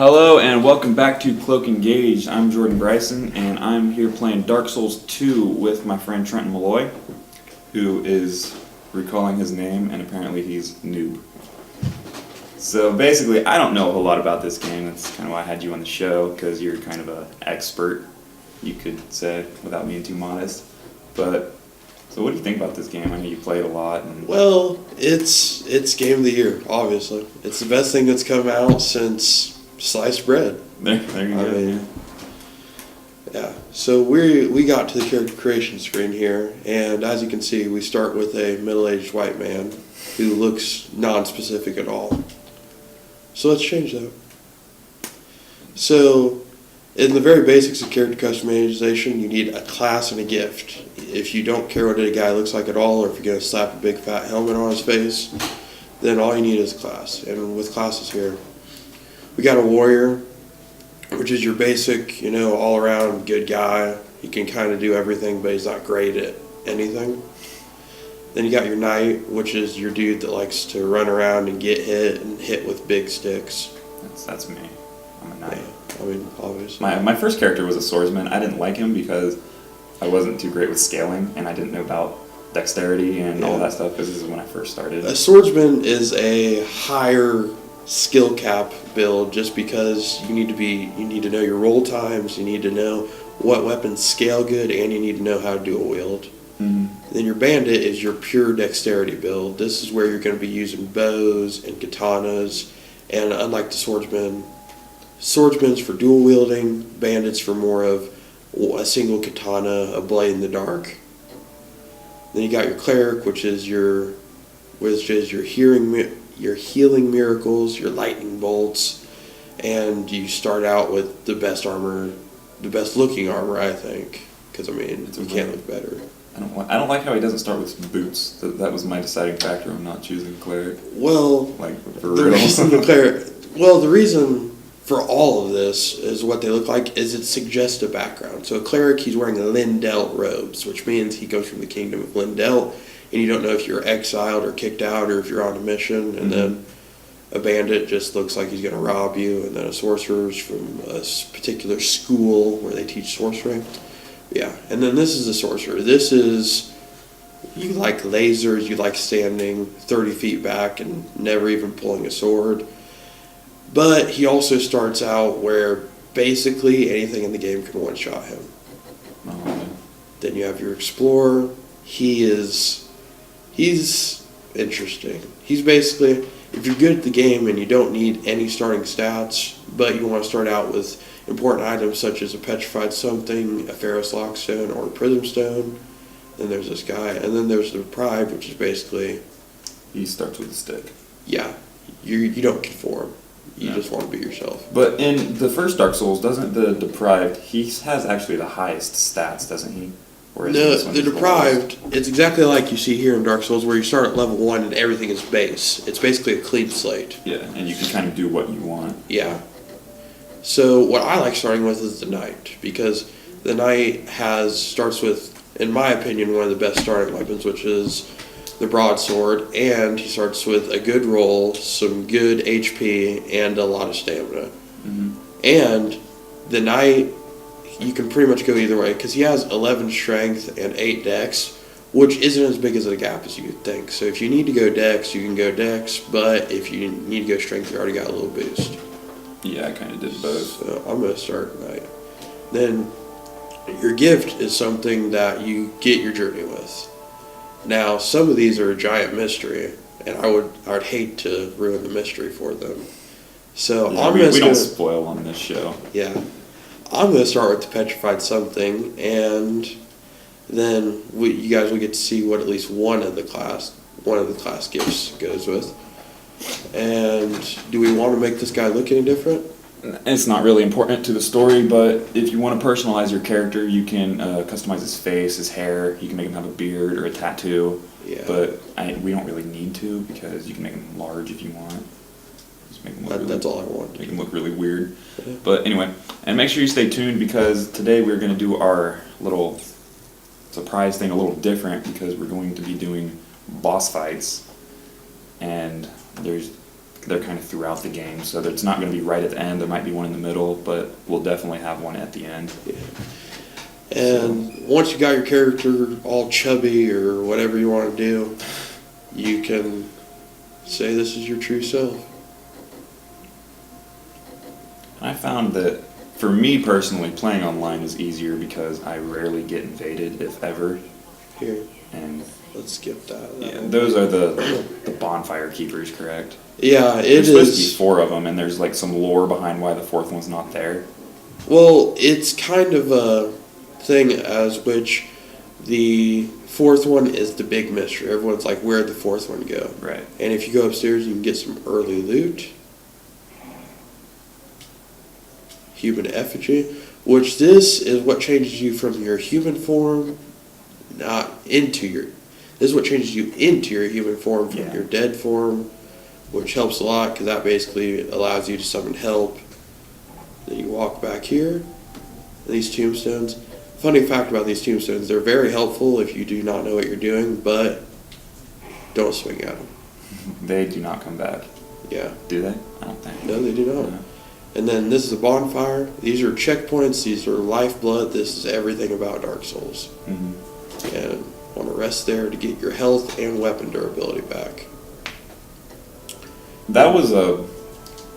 Hello and welcome back to Cloak Engaged. I'm Jordan Bryson and I'm here playing Dark Souls 2 with my friend Trenton Malloy, who is recalling his name and apparently he's noob. So basically, I don't know a whole lot about this game. That's kind of why I had you on the show, because you're kind of an expert, you could say, without being too modest. But so what do you think about this game? I know you played a lot. Well, it's game of the year, obviously. It's the best thing that's come out since sliced bread. There you go. Yeah. So we got to the character creation screen here, and as you can see, we start with a middle-aged white man who looks non-specific at all. So let's change that. So, in the very basics of character customization, you need a class and a gift. If you don't care what a guy looks like at all, or if you're going to slap a big fat helmet on his face, then all you need is a class. And with classes here, we got a warrior, which is your basic, all-around good guy. He can kind of do everything, but he's not great at anything. Then you got your knight, which is your dude that likes to run around and get hit and hit with big sticks. That's me. I'm a knight. Yeah, obviously. My first character was a swordsman. I didn't like him because I wasn't too great with scaling, and I didn't know about dexterity and all that stuff, because this is when I first started. A swordsman is a higher skill cap build just because you need to know your roll times, you need to know what weapons scale good, and you need to know how to dual wield. Mm-hmm. Then your bandit is your pure dexterity build. This is where you're going to be using bows and katanas, and unlike the swordsman's for dual wielding, bandits for more of a single katana, a blade in the dark. Then you got your cleric, which is your healing miracles, your lightning bolts, and you start out with the best armor, the best looking armor, I think, because you can't look better. I don't like how he doesn't start with boots. That was my deciding factor of not choosing cleric. Well, the reason for all of this is what they look like is it suggests a background. So a cleric, he's wearing Lindelt robes, which means he comes from the kingdom of Lindelt, and you don't know if you're exiled or kicked out or if you're on a mission. And then a bandit just looks like he's going to rob you, and then a sorcerer's from a particular school where they teach sorcery. Yeah, and then this is a sorcerer. This is, you like lasers, you like standing 30 feet back and never even pulling a sword. But he also starts out where basically anything in the game can one-shot him. Oh. Then you have your explorer. He's interesting. He's basically, if you're good at the game and you don't need any starting stats, but you want to start out with important items such as a petrified something, a Ferrous Lockstone, or a Prism Stone, then there's this guy. And then there's the deprived, which is basically, he starts with a stick. Yeah, you don't conform. You just want to be yourself. But in the first Dark Souls, doesn't the deprived, he has actually the highest stats, doesn't he? No, the deprived, it's exactly like you see here in Dark Souls, where you start at level 1 and everything is base. It's basically a clean slate. Yeah, and you can kind of do what you want. Yeah. So what I like starting with is the knight, because the knight starts with, in my opinion, one of the best starting weapons, which is the broadsword, and he starts with a good roll, some good HP, and a lot of stamina. Mm-hmm. And the knight, you can pretty much go either way, because he has 11 strength and 8 dex, which isn't as big as a gap as you'd think. So if you need to go dex, you can go dex, but if you need to go strength, you already got a little boost. Yeah, I kind of did both. So I'm going to start knight. Then your gift is something that you get your journey with. Now, some of these are a giant mystery, and I would hate to ruin the mystery for them. So yeah, we don't spoil on this show. Yeah. I'm going to start with the petrified something, and then you guys will get to see what at least one of the class gifts goes with. And do we want to make this guy look any different? It's not really important to the story, but if you want to personalize your character, you can customize his face, his hair. You can make him have a beard or a tattoo. Yeah. But we don't really need to, because you can make him large if you want. Just make him look that's all I want. Make him look really weird. Yeah. But anyway, and make sure you stay tuned, because today we're going to do our little surprise thing a little different, because we're going to be doing boss fights. And there's they're kind of throughout the game, so it's not going to be right at the end. There might be one in the middle, but we'll definitely have one at the end. Yeah. And once you got your character all chubby or whatever you want to do, you can say this is your true self. I found that for me personally, playing online is easier because I rarely get invaded, if ever. Here, And let's skip that. yeah, those are the bonfire keepers, correct? Yeah, it There's supposed to be is. 4 of them, and there's like some lore behind why the 4th one's not there. Well, it's kind of a thing as which the 4th one is the big mystery. Everyone's like, where'd the 4th one go? Right. And if you go upstairs, you can get some early loot. Human effigy, which this is what changes you from your human form, not into your. This is what changes you into your human form from Yeah. your dead form, which helps a lot because that basically allows you to summon help. Then you walk back here. These tombstones. Funny fact about these tombstones: they're very helpful if you do not know what you're doing, but don't swing at them. They do not come back. Yeah. Do they? I don't think. No, they do not. No. And then this is a bonfire. These are checkpoints. These are lifeblood. This is everything about Dark Souls. Mm-hmm. And want to rest there to get your health and weapon durability back. That was a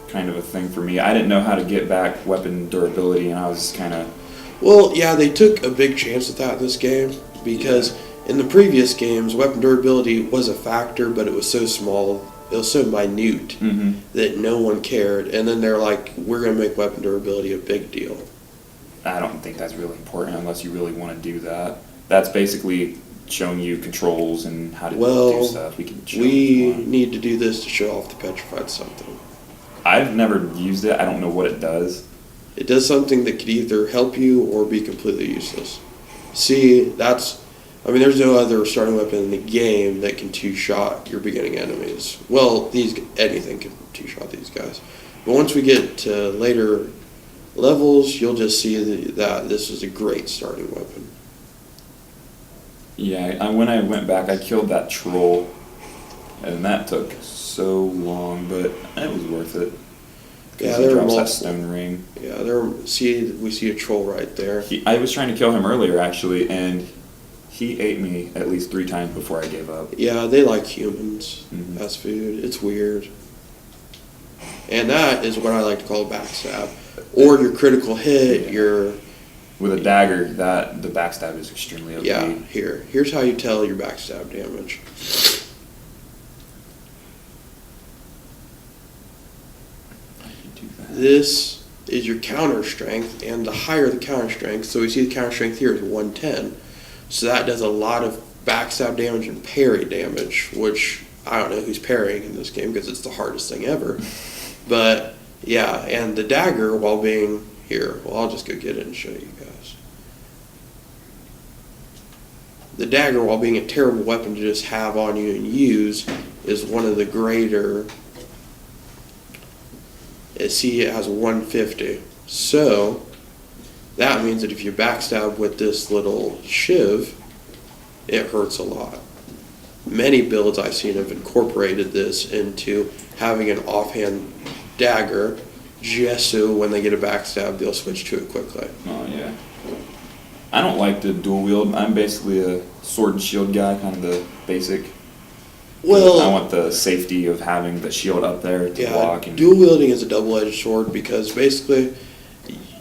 kind of a thing for me. I didn't know how to get back weapon durability, and I was kind of... Well, yeah, they took a big chance at that in this game because in the previous games, weapon durability was a factor, but it was so small. It was so minute that no one cared. And then they're like, we're going to make weapon durability a big deal. I don't think that's really important unless you really want to do that. That's basically showing you controls and how to do stuff. We can show we if you want. need to do this to show off the petrified something. I've never used it. I don't know what it does. It does something that could either help you or be completely useless. See, there's no other starting weapon in the game that can two-shot your beginning enemies. Well, anything can two-shot these guys. But once we get to later levels, you'll just see that this is a great starting weapon. Yeah, when I went back, I killed that troll, and that took so long, but it was worth it. Yeah, He there are drops that multiple. stone ring. Yeah, we see a troll right there. I was trying to kill him earlier, actually, and he ate me at least 3 times before I gave up. Yeah, they like humans Mhm. as food. It's weird. And that is what I like to call a backstab. Or your critical hit, Yeah. With a dagger, the backstab is extremely OP. Yeah, here's how you tell your backstab damage. Do that. This is your counter strength, and the higher the counter strength, so we see the counter strength here is 110. So that does a lot of backstab damage and parry damage, which I don't know who's parrying in this game because it's the hardest thing ever. But yeah, and the dagger while being here, well, I'll just go get it and show you guys. The dagger, while being a terrible weapon to just have on you and use, is one of the greater. See, it has 150. So that means that if you backstab with this little shiv, it hurts a lot. Many builds I've seen have incorporated this into having an offhand dagger just so when they get a backstab, they'll switch to it quickly. Oh, yeah. I don't like to dual wield. I'm basically a sword and shield guy, kind of the basic. Well, I want the safety of having the shield up there to block. And dual wielding is a double-edged sword because basically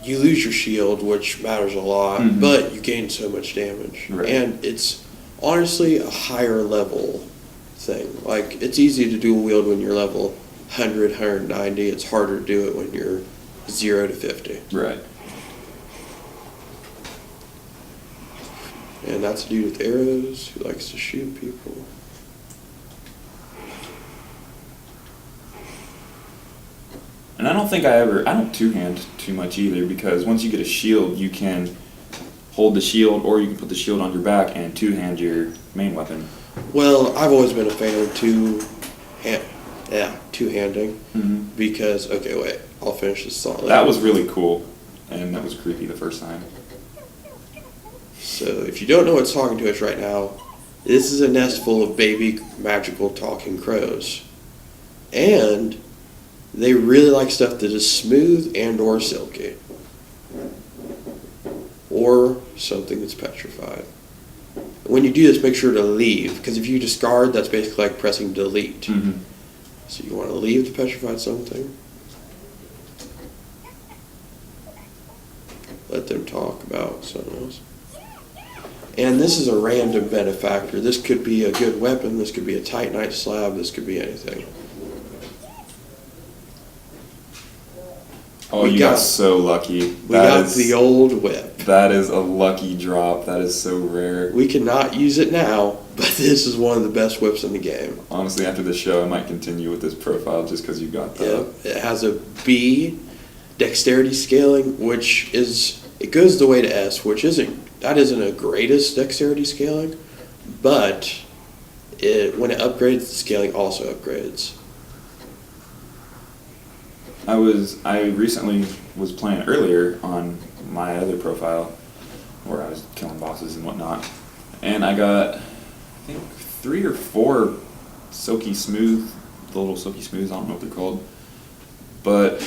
you lose your shield, which matters a lot, but you gain so much damage. Right. And it's honestly a higher level thing. Like, it's easy to dual wield when you're level 100, 190. It's harder to do it when you're 0 to 50. Right. And that's a dude with arrows who likes to shoot people. And I don't think I don't two-hand too much either, because once you get a shield, you can hold the shield, or you can put the shield on your back and two-hand your main weapon. Well, I've always been a fan of two-handing, because, okay, wait, I'll finish this thought later. That was really cool, and that was creepy the first time. So, if you don't know what's talking to us right now, this is a nest full of baby magical talking crows. And They really like stuff that is smooth and or silky. Or something that's petrified. When you do this, make sure to leave, because if you discard, that's basically like pressing delete. Mm-hmm. So you want to leave the petrified something. Let them talk about something else. And this is a random benefactor. This could be a good weapon, this could be a titanite slab, this could be anything. Oh, you got so lucky. We got the old whip. That is a lucky drop. That is so rare. We cannot use it now, but this is one of the best whips in the game. Honestly, after this show, I might continue with this profile just because you got that. Yep. It has a B, dexterity scaling, which is, it goes the way to S, which isn't a greatest dexterity scaling, but when it upgrades, the scaling also upgrades. I recently was playing earlier on my other profile where I was killing bosses and whatnot, and I got, I think, 3 or 4 silky smooth, the little silky smooths, I don't know what they're called, but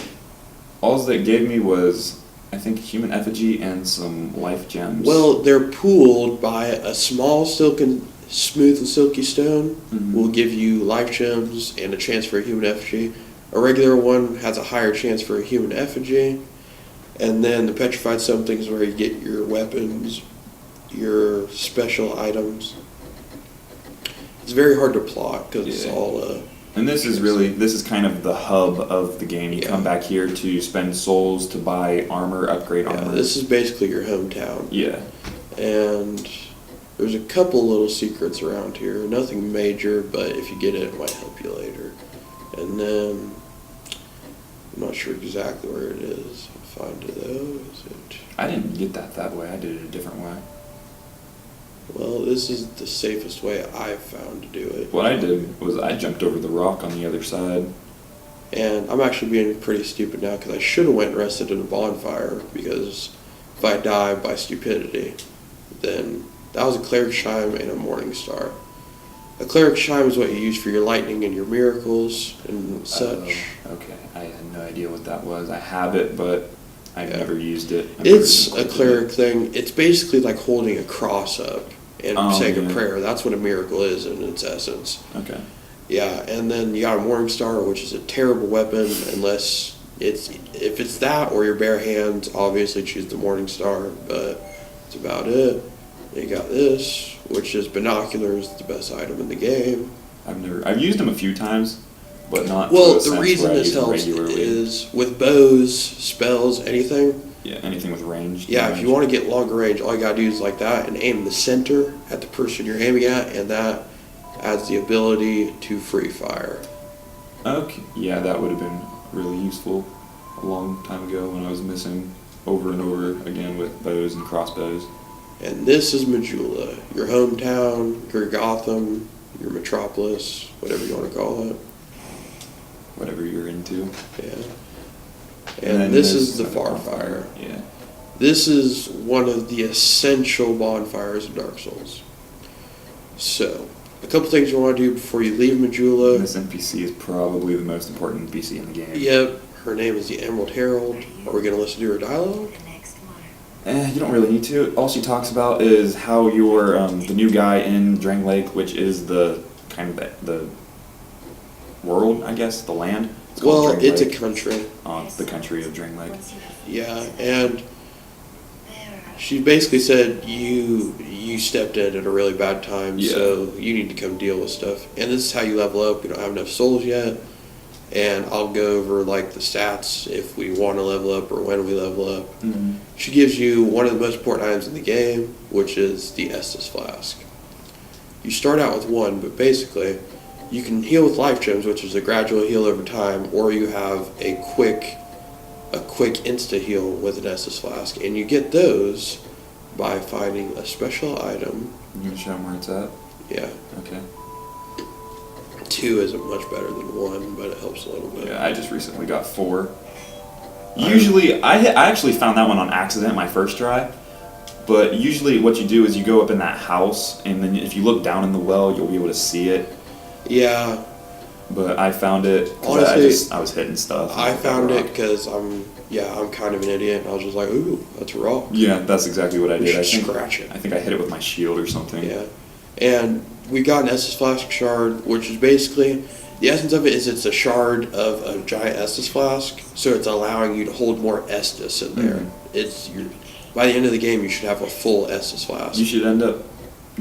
all that gave me was, I think, human effigy and some life gems. Well, they're pooled by a small smooth and silky stone. Mm-hmm. Will give you life gems and a chance for a human effigy. A regular one has a higher chance for a human effigy. And then the petrified something is where you get your weapons, your special items. It's very hard to plot because it's all... and this is kind of the hub of the game. You come back here to spend souls to buy armor, upgrade armor. This is basically your hometown. Yeah. And there's a couple little secrets around here. Nothing major, but if you get it, it might help you later. And then, I'm not sure exactly where it is. I'll find it though. Is it? I didn't get that way. I did it a different way. Well, this is the safest way I've found to do it. What I did was I jumped over the rock on the other side. And I'm actually being pretty stupid now because I should have went and rested in a bonfire, because if I die by stupidity, then that was a cleric chime and a morning star. A cleric chime is what you use for your lightning and your miracles and such. Okay, I had no idea what that was. I have it, but I've never used it. It's a cleric thing. It's basically like holding a cross up and saying a prayer. That's what a miracle is in its essence. Okay. Yeah, and then you got a morning star, which is a terrible weapon unless if it's that or your bare hands. Obviously, choose the morning star, but that's about it. You got this, which is binoculars, the best item in the game. I've used them a few times, but not. Well, the reason this helps is with bows, spells, anything. Yeah, anything with range. Yeah, if you want to get longer range, all you gotta do is like that and aim the center at the person you're aiming at, and that adds the ability to free fire. Okay, yeah, that would have been really useful a long time ago when I was missing over and over again with bows and crossbows. And this is Majula, your hometown, your Gotham, your metropolis, whatever you want to call it. Whatever you're into. Yeah. And this is the Farfire. Yeah. This is one of the essential bonfires in Dark Souls. So, a couple things you want to do before you leave Majula. This NPC is probably the most important NPC in the game. Yep. Her name is the Emerald Herald. Are we going to listen to her dialogue? You don't really need to. All she talks about is how you're the new guy in Drang Lake, which is the kind of the world, I guess, the land. It's a country. The country of Drang Lake. Yeah, and she basically said you stepped in at a really bad time, so you need to come deal with stuff. And this is how you level up. We don't have enough souls yet. And I'll go over like the stats if we want to level up or when we level up. Mm-hmm. She gives you one of the most important items in the game, which is the Estus Flask. You start out with one, but basically you can heal with life gems, which is a gradual heal over time, or you have a quick insta heal with an Estus Flask, and you get those by finding a special item. You gonna show them where it's at? Yeah. Okay. 2 isn't much better than 1, but it helps a little bit. Yeah, I just recently got 4. Usually, I actually found that one on accident my first try. But usually what you do is you go up in that house, and then if you look down in the well, you'll be able to see it. Yeah. but I found it Honestly, because I was hitting stuff. and I got found it rocked. because I'm kind of an idiot, and I was just like, ooh, that's a rock. Yeah, that's exactly what I We did. should scratch it. I think I hit it with my shield or something. Yeah, and we got an Estus Flask shard, which is basically, the essence of it is it's a shard of a giant Estus Flask, so it's allowing you to hold more Estus in there. By the end of the game, you should have a full Estus Flask. You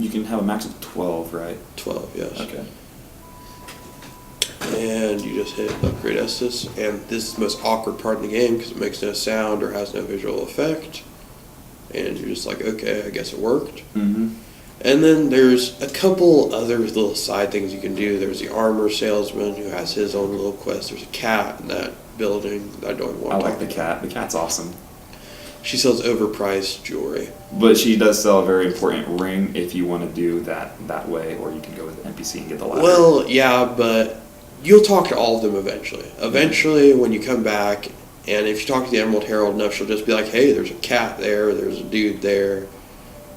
can have a max of 12, right? 12, yes. Okay. And you just hit upgrade Estus, and this is the most awkward part in the game because it makes no sound or has no visual effect. And you're just like, okay, I guess it worked. Mm-hmm. And then there's a couple other little side things you can do. There's the armor salesman who has his own little quest. There's a cat in that building that I don't want I to like talk the about. cat. The cat's awesome. She sells overpriced jewelry. But she does sell a very important ring if you want to do that way, or you can go with the NPC and get the ladder. Well, yeah, but you'll talk to all of them eventually. Eventually, when you come back, and if you talk to the Emerald Herald enough, she'll just be like, hey, there's a cat there, there's a dude there.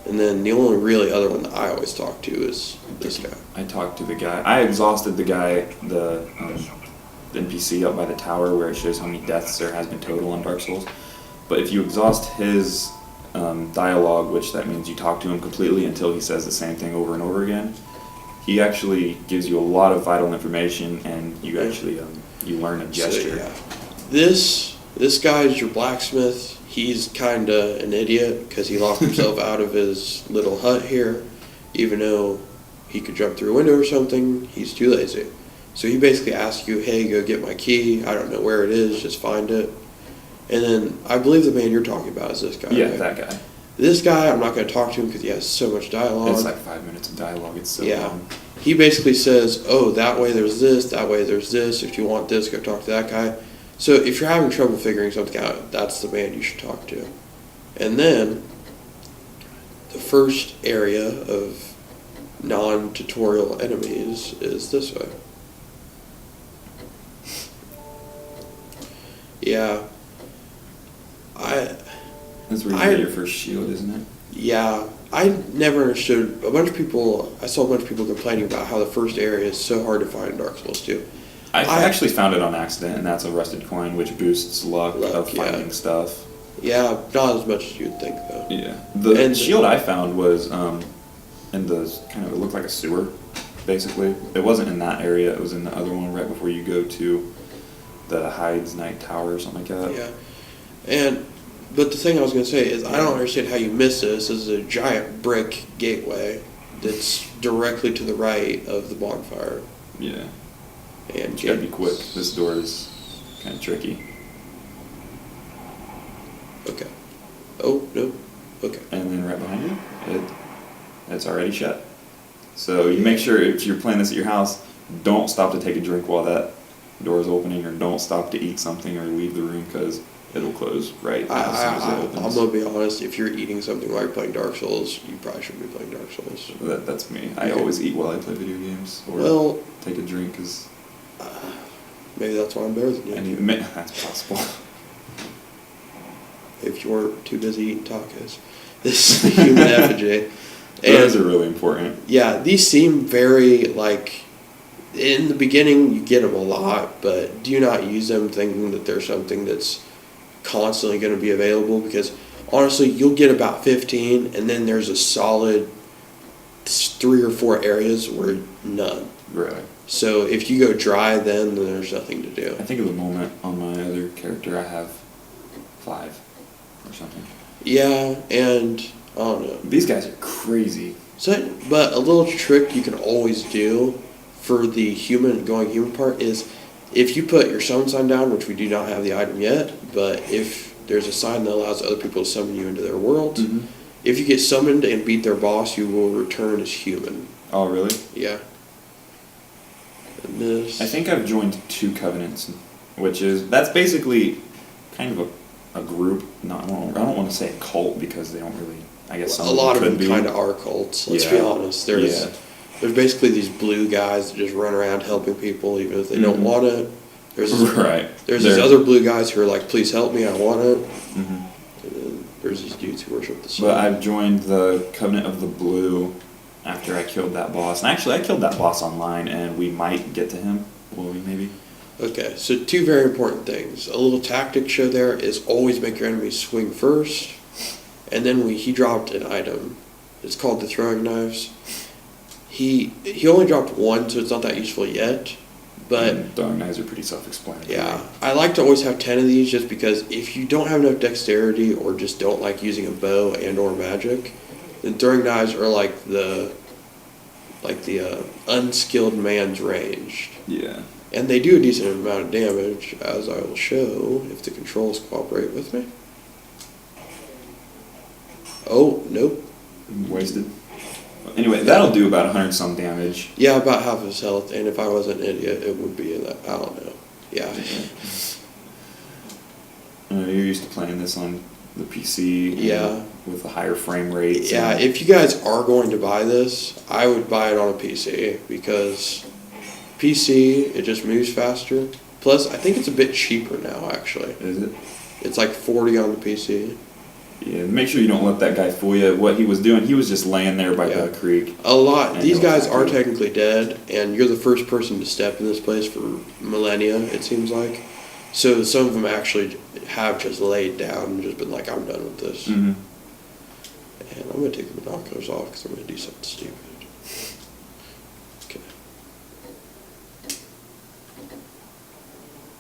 And then the only really other one that I always talk to is this guy. I talked to the guy. I exhausted the guy, the NPC up by the tower where it shows how many deaths there has been total on Dark Souls. But if you exhaust his dialogue, which that means you talk to him completely until he says the same thing over and over again, he actually gives you a lot of vital information, and you actually you learn a gesture. So, yeah. This guy is your blacksmith. He's kind of an idiot because he locked himself out of his little hut here. Even though he could jump through a window or something, he's too lazy. So he basically asks you, hey, go get my key. I don't know where it is, just find it. And then I believe the man you're talking about is this guy. Yeah, right? that guy. This guy, I'm not going to talk to him because he has so much dialogue. It's like 5 minutes of dialogue. It's so long. He basically says, oh, that way there's this, that way there's this. If you want this, go talk to that guy. So if you're having trouble figuring something out, that's the man you should talk to. And then the first area of non-tutorial enemies is this way. Yeah. That's where you get your first shield, isn't it? Yeah. I never understood. I saw a bunch of people complaining about how the first area is so hard to find in Dark Souls 2. I actually found it on accident, and that's a rusted coin, which boosts luck of finding stuff. Yeah, not as much as you'd think, though. Yeah. The shield I found was in the it looked like a sewer, basically. It wasn't in that area. It was in the other one right before you go to the Hyde's Night Tower or something like that. Yeah. But the thing I was going to say is I don't understand how you miss this. This is a giant brick gateway that's directly to the right of the bonfire. Yeah. And You gotta be quick. This door is kind of tricky. Okay. Oh, no. Okay. And then right behind you, it's already shut. So you make sure if you're playing this at your house, don't stop to take a drink while that door is opening, or don't stop to eat something or leave the room because it'll close right as soon as it opens. I'm going to be honest, if you're eating something while you're playing Dark Souls, you probably shouldn't be playing Dark Souls. That's me. I always eat while I play video games, or take a drink because maybe that's why I'm better than you. That's possible. If you weren't too busy eating tacos. This is the human effigy. Those are really important. Yeah, these seem very, in the beginning you get them a lot, but do not use them thinking that there's something that's constantly going to be available, because honestly you'll get about 15 and then there's a solid 3 or 4 areas where none. Right. So if you go dry then there's nothing to do. I think at the moment on my other character I have 5 or something. Yeah, and I don't know. These guys are crazy. So, but a little trick you can always do for the going human part is if you put your summon sign down, which we do not have the item yet, but if there's a sign that allows other people to summon you into their world, if you get summoned and beat their boss, you will return as human. Oh, really? Yeah. And this... I think I've joined 2 covenants, that's basically kind of a group. No, I don't want to say a cult because they don't really. I guess a lot of them kind of are cults. Let's be honest. There's basically these blue guys that just run around helping people even if they don't want it. There's these other blue guys who are like, please help me, I want it. And then there's these dudes who worship the sun. But I've joined the Covenant of the Blue after I killed that boss. And actually, I killed that boss online, and we might get to him. Bully, maybe. Okay, so two very important things. A little tactic show there is always make your enemies swing first. And then he dropped an item. It's called the throwing knives. He only dropped one, so it's not that useful yet. But throwing knives are pretty self-explanatory. yeah, I like to always have 10 of these just because if you don't have enough dexterity or just don't like using a bow and or magic, then throwing knives are like the unskilled man's ranged. Yeah. And they do a decent amount of damage, as I will show if the controls cooperate with me. Oh, nope. Wasted. Anyway, that'll do about 100 some damage. Yeah, about half his health, and if I was an idiot, it would be in that. I don't know. Yeah. You're used to playing this on the PC. Yeah. With a higher frame rate. Yeah, if you guys are going to buy this, I would buy it on a PC because PC, it just moves faster. Plus, I think it's a bit cheaper now, actually. Is it? It's like 40 on the PC. Yeah, make sure you don't let that guy fool you. What he was doing, he was just laying there by the creek. A lot. And These guys are technically dead, and you're the first person to step in this place for millennia, it seems like. So some of them actually have just laid down and just been like, I'm done with this. Mm-hmm. And I'm going to take the binoculars off because I'm going to do something stupid. Okay.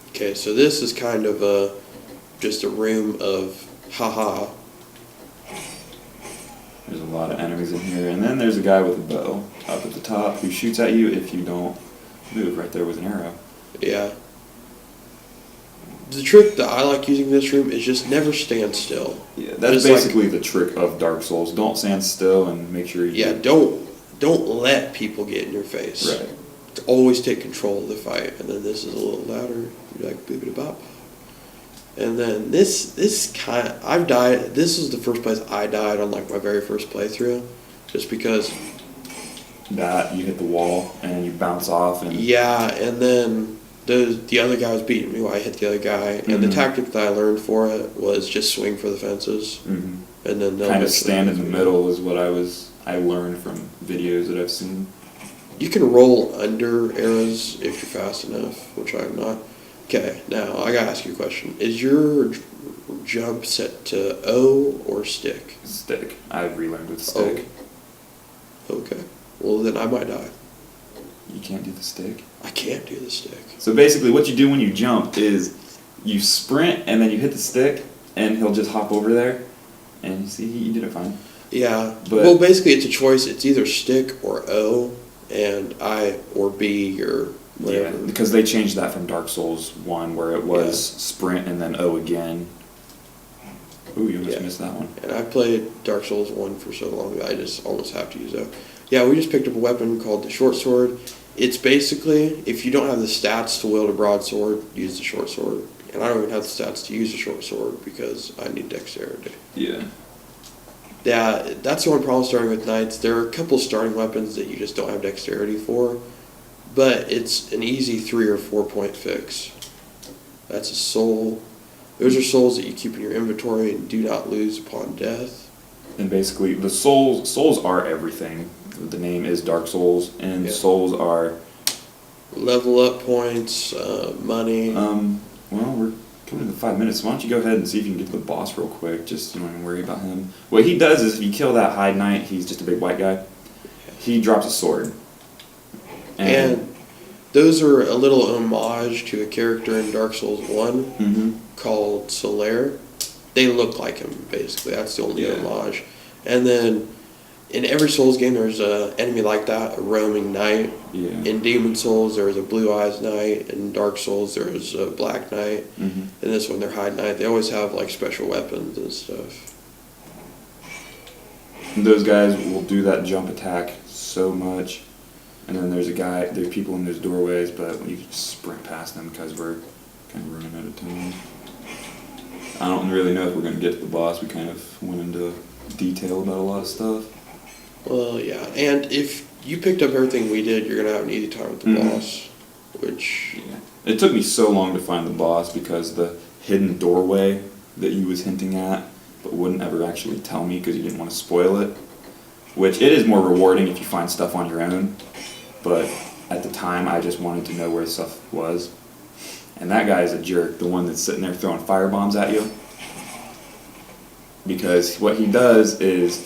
Okay, so this is kind of just a room of haha. There's a lot of enemies in here, and then there's a guy with a bow up at the top who shoots at you if you don't move. Right there with an arrow. Yeah. The trick that I like using in this room is just never stand still. Yeah, that's basically the trick of Dark Souls. Don't stand still and make sure you... Yeah, don't let people get in your face. Right. Always take control of the fight. And then this is a little louder. You're like, boop-a-bop. And then this is the first place I died on like my very first playthrough. Just because... That, you hit the wall and you bounce off and... Yeah, and then... The other guy was beating me while I hit the other guy, and the tactic that I learned for it was just swing for the fences, and then kind of stand in the middle is what I learned from videos that I've seen. You can roll under arrows if you're fast enough, which I'm not. Okay, now I gotta ask you a question: is your jump set to O or stick? Stick. I've relearned with stick. Oh. Okay. Well, then I might die. You can't do the stick? I can't do the stick. So basically what you do when you jump is you sprint and then you hit the stick and he'll just hop over there. And you see, you did it fine. Yeah. Well, basically it's a choice. It's either stick or O, and or B or whatever. Yeah, because they changed that from Dark Souls 1 where it was sprint and then O again. Ooh, you almost missed that one. And I played Dark Souls 1 for so long that I just almost have to use O. Yeah, we just picked up a weapon called the short sword. It's basically, if you don't have the stats to wield a broadsword, use the short sword. And I don't even have the stats to use the short sword because I need dexterity. Yeah. Yeah, that's the one problem starting with knights. There are a couple starting weapons that you just don't have dexterity for, but it's an easy 3 or 4 point fix. That's a soul. Those are souls that you keep in your inventory and do not lose upon death. And basically, the souls are everything. The name is Dark Souls, and souls are... Level up points, money. Well, we're coming to the 5 minutes. Why don't you go ahead and see if you can get to the boss real quick, just you don't even worry about him. What he does is, if you kill that High Knight, he's just a big white guy, he drops a sword. And those are a little homage to a character in Dark Souls 1 called Solaire. They look like him, basically. That's the only homage. And then... in every Souls game, there's an enemy like that, a roaming knight. Yeah. In Demon Souls, there's a Blue Eyes Knight. In Dark Souls, there's a Black Knight. In this one, they're High Knight. They always have like special weapons and stuff. And those guys will do that jump attack so much. And then there's people in those doorways, but you can just sprint past them because we're kind of running out of time. I don't really know if we're going to get to the boss. We kind of went into detail about a lot of stuff. Well, yeah, and if you picked up everything we did, you're going to have an easy time with the boss, which... Yeah. It took me so long to find the boss because the hidden doorway that he was hinting at, but wouldn't ever actually tell me because he didn't want to spoil it, which it is more rewarding if you find stuff on your own, but at the time, I just wanted to know where stuff was. And that guy is a jerk, the one that's sitting there throwing fire bombs at you. Because what he does is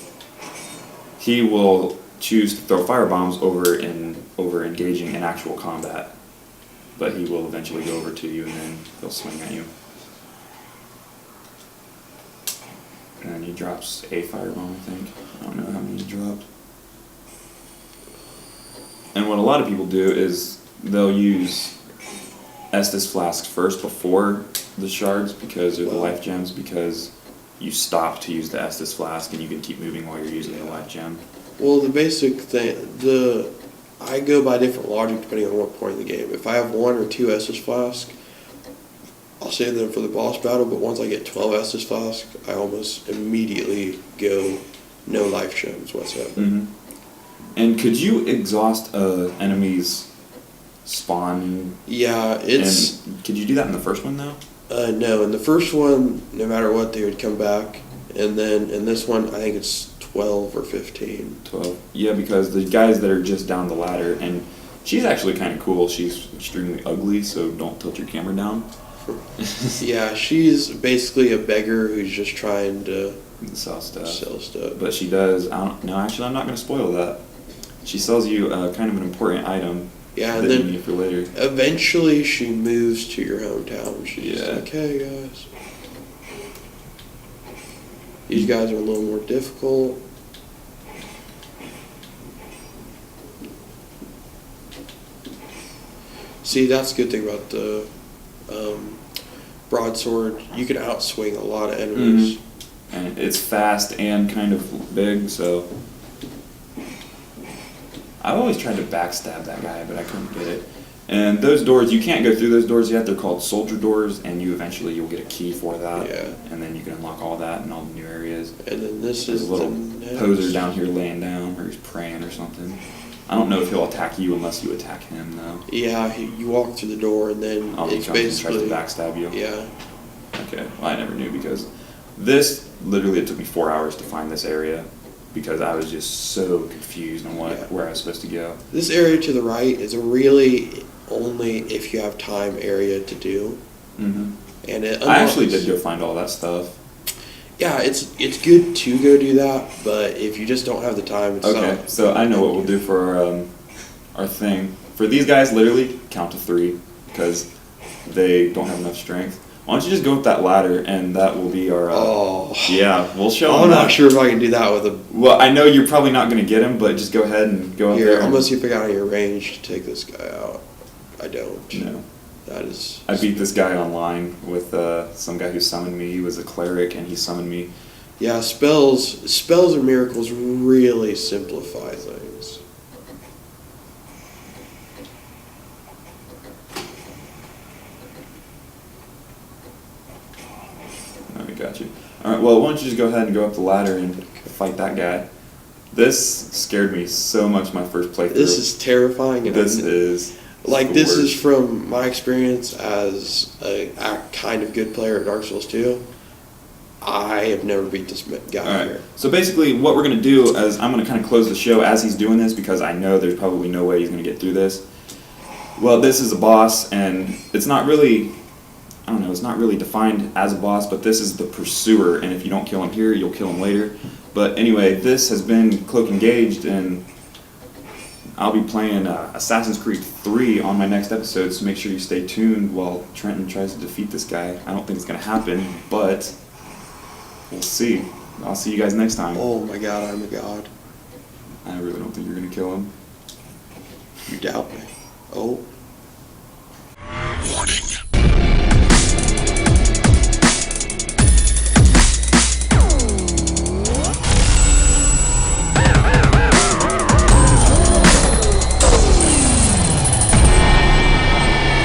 he will choose to throw fire bombs over engaging in actual combat. But he will eventually go over to you and then he'll swing at you. And then he drops a firebomb, I think. I don't know how many he dropped. And what a lot of people do is they'll use Estus flasks first before the shards because they're the life gems, because you stop to use the Estus flask and you can keep moving while you're using the life gem. Well, the basic thing, I go by different logic depending on what point in the game. If I have 1 or 2 Estus flasks, I'll save them for the boss battle, but once I get 12 Estus flasks, I almost immediately go no life gems whatsoever. Mm-hmm. And could you exhaust enemy's spawn? Yeah, it's... And could you do that in the first one, though? No, in the first one, no matter what, they would come back. And then in this one, I think it's 12 or 15. 12. Yeah, because the guys that are just down the ladder, and she's actually kind of cool. She's extremely ugly, so don't tilt your camera down. Yeah, she's basically a beggar who's just trying to sell stuff. But she does. No, actually, I'm not going to spoil that. She sells you kind of an important item. Yeah, and and then you need for later. Eventually she moves to your hometown. She's like, hey guys, these guys are a little more difficult. See, that's a good thing about the broadsword. You can outswing a lot of enemies. Mm-hmm. And it's fast and kind of big, so... I've always tried to backstab that guy, but I couldn't get it. And those doors, you can't go through those doors yet. They're called soldier doors, and you'll get a key for that. Yeah. And then you can unlock all that and all the new areas. And then this There's is a little the poser down here laying down, or he's praying or something. I don't know if he'll attack you unless you attack him, though. Yeah, you walk through the door, and then He it's comes and tries basically to backstab you. Yeah. Okay, well, I never knew because this, literally, it took me 4 hours to find this area because I was just so confused on where I was supposed to go. This area to the right is a really only if you have time area to do. Mm-hmm. And it I actually did go find all that stuff. Yeah, it's good to go do that, but if you just don't have the time, it's Okay, not. so I know what we'll do for our thing. For these guys, literally, count to 3 because they don't have enough strength. Why don't you just go up that ladder, and that will be our... Yeah, we'll show them I'm not sure if I can do that with a... Well, I know you're probably not going to get him, but just go ahead and go up there. I'm going to see if I got any range to take this guy out. I don't. No. That is... I beat this guy online with some guy who summoned me. He was a cleric, and he summoned me. Yeah, spells and miracles really simplify things. Okay, got you. Alright, well, why don't you just go ahead and go up the ladder and fight that guy. This scared me so much my first playthrough. This is terrifying. And this is from my experience as a kind of good player at Dark Souls 2. I have never beat this guy here. So basically what we're going to do is I'm going to kind of close the show as he's doing this because I know there's probably no way he's going to get through this. Well, this is a boss, and it's not really... I don't know, it's not really defined as a boss, but this is the pursuer, and if you don't kill him here, you'll kill him later. But anyway, this has been Cloak Engaged, and I'll be playing Assassin's Creed 3 on my next episode, so make sure you stay tuned while Trenton tries to defeat this guy. I don't think it's going to happen, but we'll see. I'll see you guys next time. Oh my god, I'm a god. I really don't think you're going to kill him. You doubt me. Oh. Warning.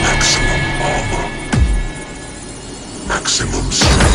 Maximum armor. Maximum strength.